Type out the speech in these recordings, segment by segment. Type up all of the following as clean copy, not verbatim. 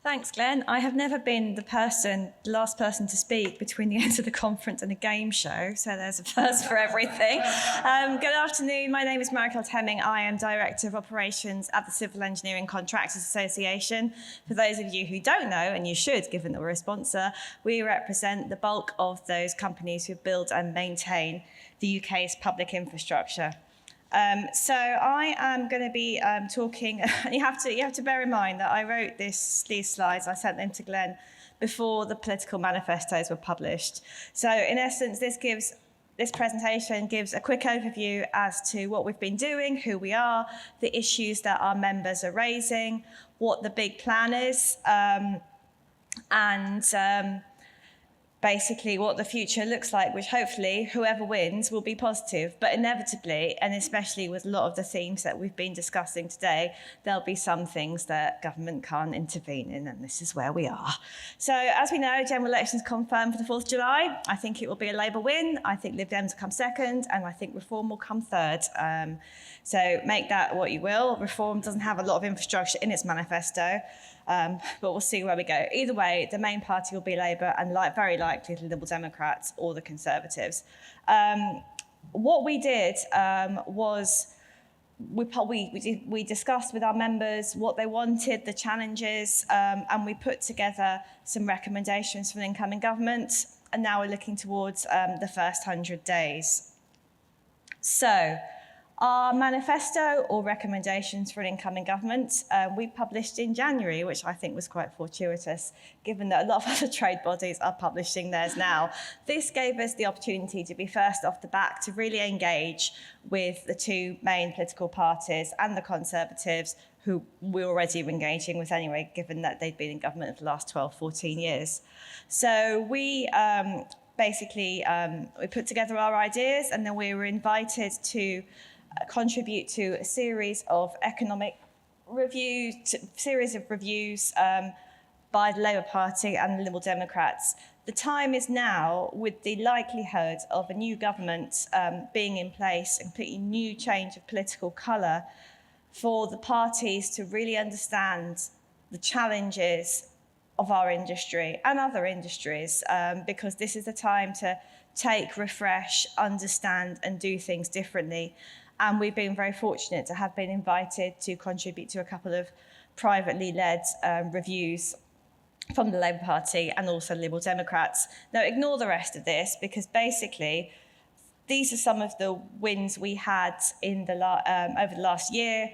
Thanks, Glenn. I have never been the last person to speak between the end of the conference and a game show, so there's a first for everything. Good afternoon. My name is Marikeld Hemming. I am Director of Operations at the Civil Engineering Contractors Association. For those of you who don't know, and you should, given that we're a sponsor, we represent the bulk of those companies who build and maintain the UK's public infrastructure. So I am going to be talking. You have to bear in mind that I wrote these slides. I sent them to Glenn before the political manifestos were published. So in essence, this presentation gives a quick overview as to what we've been doing, who we are, the issues that our members are raising, what the big plan is, and basically what the future looks like, which hopefully whoever wins will be positive. But inevitably, and especially with a lot of the themes that we've been discussing today, there'll be some things that government can't intervene in, and this is where we are. So as we know, general elections confirmed for the 4th of July. I think it will be a Labour win. I think Lib Dems will come second, and I think Reform will come third. So make that what you will. Reform doesn't have a lot of infrastructure in its manifesto. But we'll see where we go. Either way, the main party will be Labour and very likely the Liberal Democrats or the Conservatives. What we did was we discussed with our members what they wanted, the challenges, and we put together some recommendations for the incoming government. And now we're looking towards the first 100 days. So, our manifesto or recommendations for an incoming government, we published in January, which I think was quite fortuitous, given that a lot of other trade bodies are publishing theirs now. This gave us the opportunity to be first off the bat to really engage with the two main political parties and the Conservatives, who we're already engaging with anyway, given that they've been in government for the last 12, 14 years. So we we put together our ideas, and then we were invited to contribute to a series of reviews by the Labour Party and the Liberal Democrats. The time is now, with the likelihood of a new government being in place, a completely new change of political colour, for the parties to really understand the challenges of our industry and other industries, because this is the time to take, refresh, understand and do things differently. And we've been very fortunate to have been invited to contribute to a couple of privately led reviews from the Labour Party and also the Liberal Democrats. Now, ignore the rest of this, because basically these are some of the wins we had in over the last year.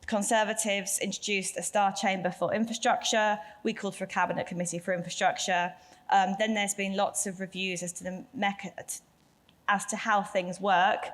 The Conservatives introduced a star chamber for infrastructure. We called for a cabinet committee for infrastructure. Then there's been lots of reviews as to how things work.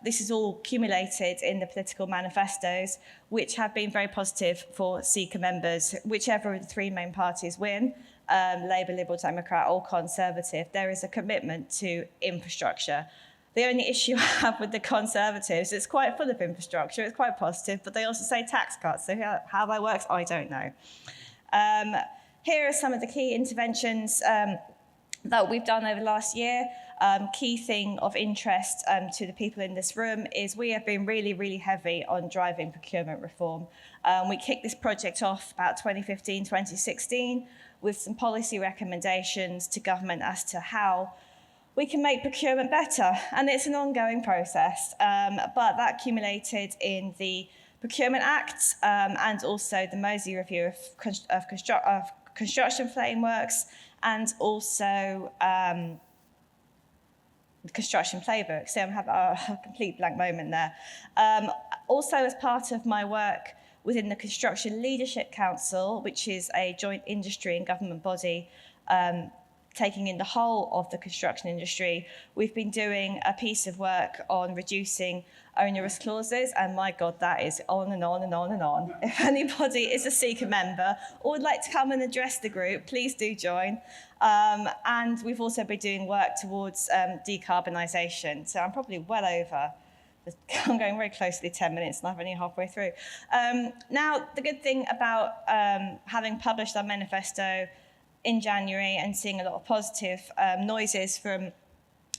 This is all accumulated in the political manifestos, which have been very positive for CECA members. Whichever of the three main parties win, Labour, Liberal Democrat or Conservative, there is a commitment to infrastructure. The only issue I have with the Conservatives, it's quite full of infrastructure, it's quite positive, but they also say tax cuts. So how that works, I don't know. Here are some of the key interventions that we've done over the last year. Key thing of interest to the people in this room is we have been really, really heavy on driving procurement reform. We kicked this project off about 2015, 2016 with some policy recommendations to government as to how we can make procurement better. And it's an ongoing process, but that accumulated in the Procurement Act and also the Moseley Review of Construction Frameworks, and also the Construction Playbook. So I'm having a complete blank moment there. Also, as part of my work within the Construction Leadership Council, which is a joint industry and government body taking in the whole of the construction industry, we've been doing a piece of work on reducing onerous clauses, and my God, that is on and on and on and on. If anybody is a CECA member or would like to come and address the group, please do join. And we've also been doing work towards decarbonisation. So I'm probably well over. I'm going very closely 10 minutes and I'm only halfway through. Now, the good thing about having published our manifesto in January and seeing a lot of positive noises from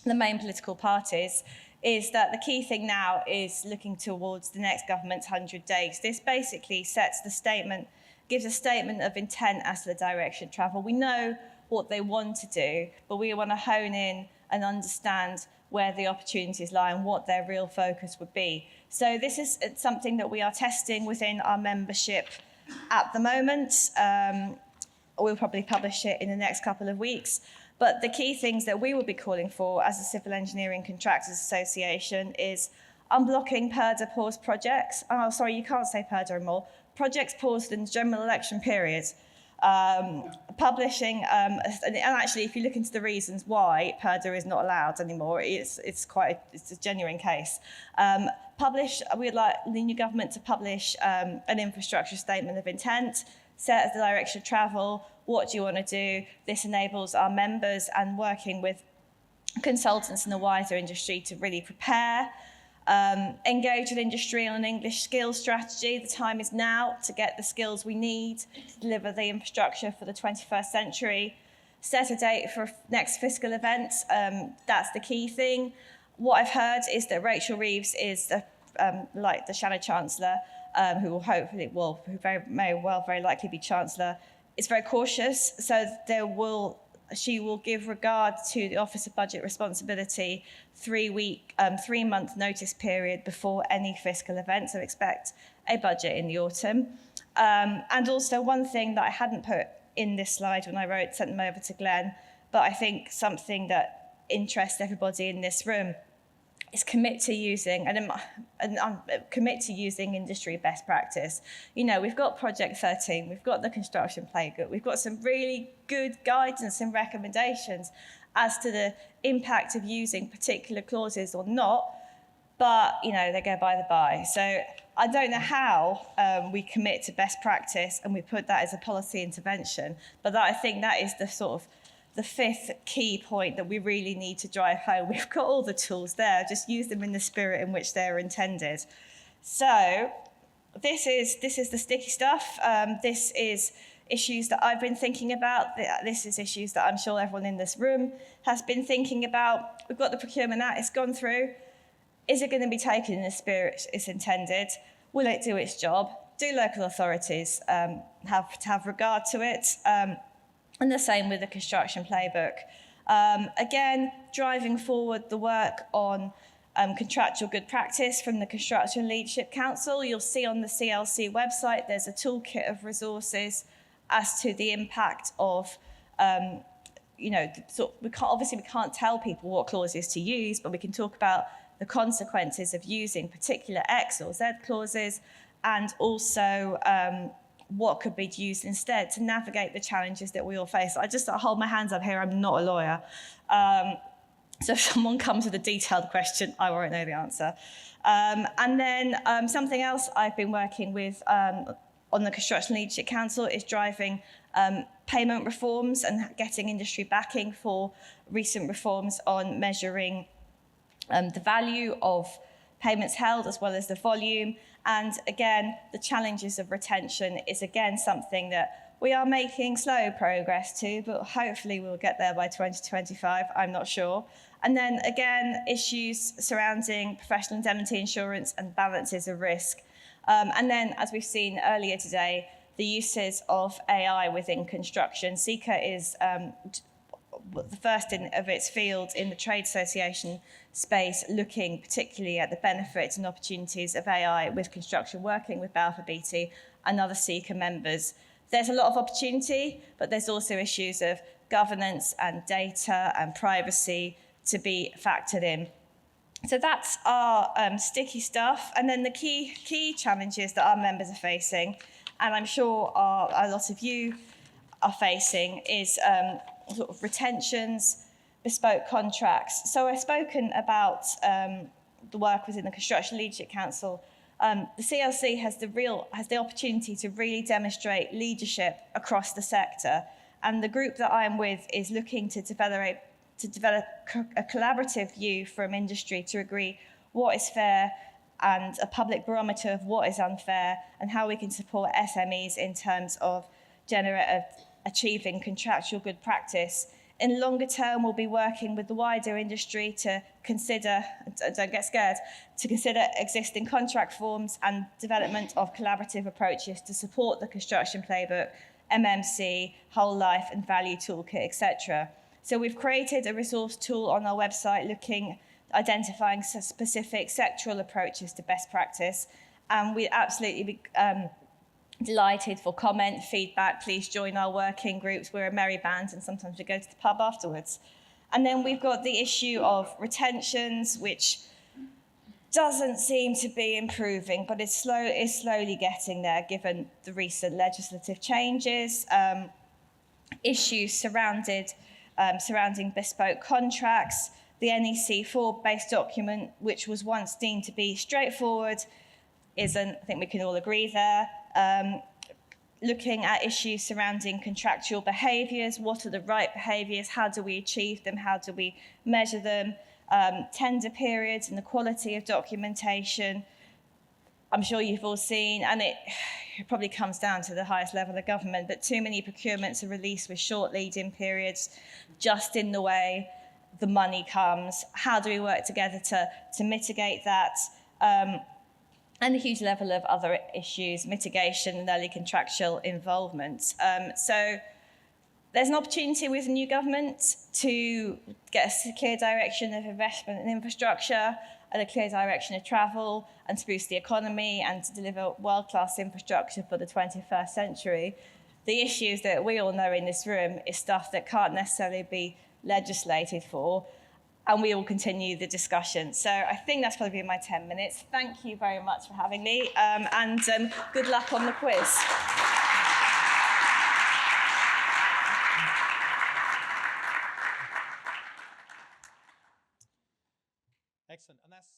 the main political parties is that the key thing now is looking towards the next government's 100 days. This basically sets the statement gives a statement of intent as to the direction of travel. We know what they want to do, but we want to hone in and understand where the opportunities lie and what their real focus would be. So this is something that we are testing within our membership at the moment. We'll probably publish it in the next couple of weeks. But the key things that we will be calling for as a Civil Engineering Contractors Association is unblocking PERDA paused projects. Oh, sorry, you can't say PERDA anymore. Projects paused in the general election period. Publishing, and actually, if you look into the reasons why PERDA is not allowed anymore, it's a genuine case. We'd like the new government to publish an infrastructure statement of intent, set the direction of travel. What do you want to do? This enables our members and working with consultants in the wider industry to really prepare. Engage with industry on an English skills strategy. The time is now to get the skills we need to deliver the infrastructure for the 21st century. Set a date for next fiscal event. That's the key thing. What I've heard is that Rachel Reeves is like the Shadow Chancellor, who will hopefully, who very likely be Chancellor, is very cautious. So she will give regard to the Office of Budget Responsibility 3-month notice period before any fiscal event. So expect a budget in the autumn. And also one thing that I hadn't put in this slide when I sent them over to Glenn, but I think something that interests everybody in this room is commit to using industry best practice. You know, we've got Project 13, we've got the construction playbook, we've got some really good guidance and recommendations as to the impact of using particular clauses or not, but, you know, they go by the by. So I don't know how we commit to best practice and we put that as a policy intervention, but I think that is the sort of the fifth key point that we really need to drive home. We've got all the tools there, just use them in the spirit in which they're intended. So this is the sticky stuff. This is issues that I've been thinking about. This is issues that I'm sure everyone in this room has been thinking about. We've got the Procurement Act, it's gone through. Is it going to be taken in the spirit it's intended? Will it do its job? Do local authorities have regard to it? And the same with the construction playbook. Again, driving forward the work on contractual good practice from the Construction Leadership Council. You'll see on the CLC website, there's a toolkit of resources as to the impact of, we can't tell people what clauses to use, but we can talk about the consequences of using particular X or Z clauses, and also what could be used instead to navigate the challenges that we all face. I hold my hands up here, I'm not a lawyer. So if someone comes with a detailed question, I won't know the answer. And then something else I've been working with on the Construction Leadership Council is driving payment reforms and getting industry backing for recent reforms on measuring the value of payments held as well as the volume. And again, the challenges of retention is again something that we are making slow progress to, but hopefully we'll get there by 2025, I'm not sure. And then again, issues surrounding professional indemnity insurance and balances of risk. And then, as we've seen earlier today, the uses of AI within construction. CECA is the first of its field in the trade association space, looking particularly at the benefits and opportunities of AI with construction, working with Balfour Beatty and other CECA members. There's a lot of opportunity, but there's also issues of governance and data and privacy to be factored in. So that's our sticky stuff. And then the key challenges that our members are facing, and I'm sure a lot of you are facing, is sort of retentions, bespoke contracts. So I've spoken about the work within the Construction Leadership Council. The CLC has the opportunity to really demonstrate leadership across the sector. And the group that I'm with is looking to develop a collaborative view from industry to agree what is fair and a public barometer of what is unfair and how we can support SMEs in terms of achieving contractual good practice In longer term, we'll be working with the wider industry to consider, don't get scared, to consider existing contract forms and development of collaborative approaches to support the construction playbook, MMC, whole life and value toolkit, etc. So we've created a resource tool on our website identifying specific sectoral approaches to best practice. And we'd absolutely be delighted for comment, feedback. Please join our working groups. We're a merry band and sometimes we go to the pub afterwards. And then we've got the issue of retentions, which doesn't seem to be improving, but is slowly getting there given the recent legislative changes. Issues surrounding bespoke contracts. The NEC 4-based document, which was once deemed to be straightforward, isn't. I think we can all agree there. Looking at issues surrounding contractual behaviours, what are the right behaviours, how do we achieve them, how do we measure them, tender periods and the quality of documentation. I'm sure you've all seen, and it probably comes down to the highest level of government, but too many procurements are released with short lead-in periods, just in the way the money comes. How do we work together to mitigate that? And a huge level of other issues, mitigation and early contractual involvement. So there's an opportunity with the new government to get a clear direction of investment in infrastructure and a clear direction of travel and to boost the economy and to deliver world-class infrastructure for the 21st century. The issues that we all know in this room is stuff that can't necessarily be legislated for, and we will continue the discussion. So I think that's probably been my 10 minutes. Thank you very much for having me, and good luck on the quiz. Excellent. And that's